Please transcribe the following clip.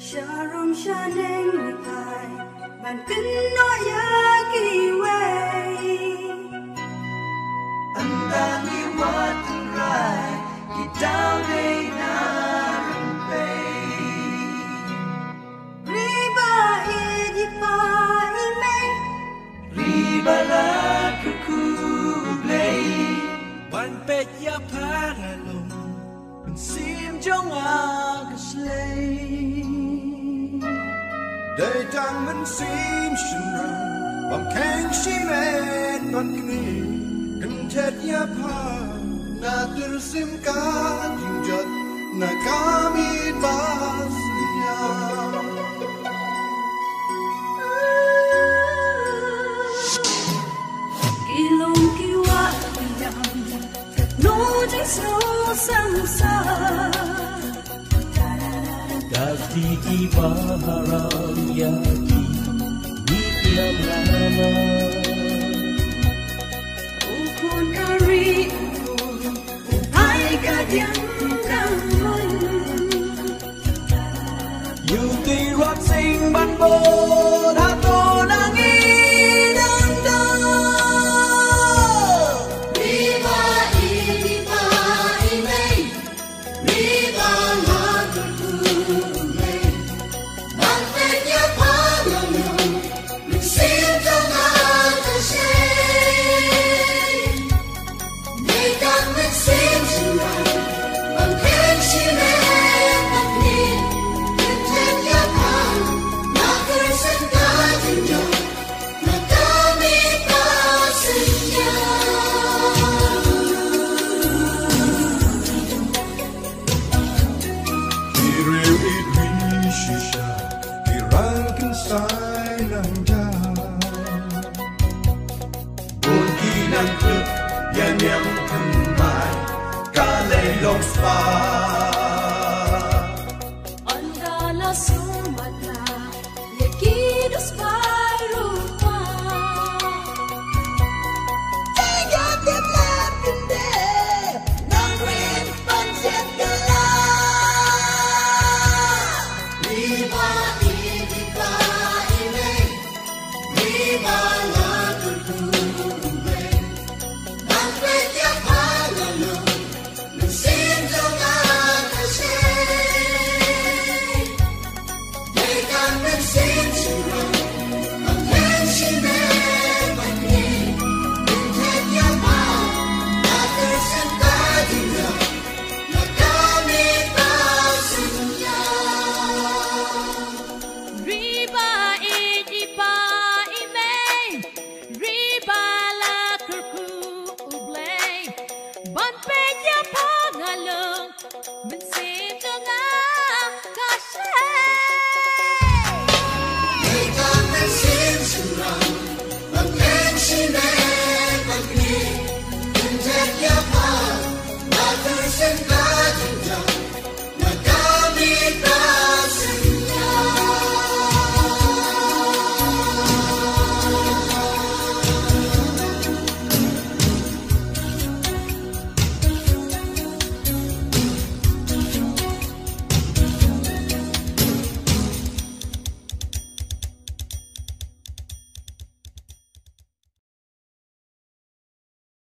Sharon Shaneng Nikai Man Pinoyaki Way Andani Watarai Gidale Narumpay Riba Edipa Ime Riba La Kukublay Ban Pet Ya Paralong Ban Sim Jong Agaslay Day Tang Man Sim Shinran Bam Kang Shimet Ban Kni Kentet Ya Pa Nadir Sim Ka Jingjat Nakami Basnya Kilong kiwa Yang No Jiso Samsa Dati Ibaharam Yaki Nikyam Lama Ukun Kari Ukun Hai Kadyang Kamun Yêu tì rock sing ban bố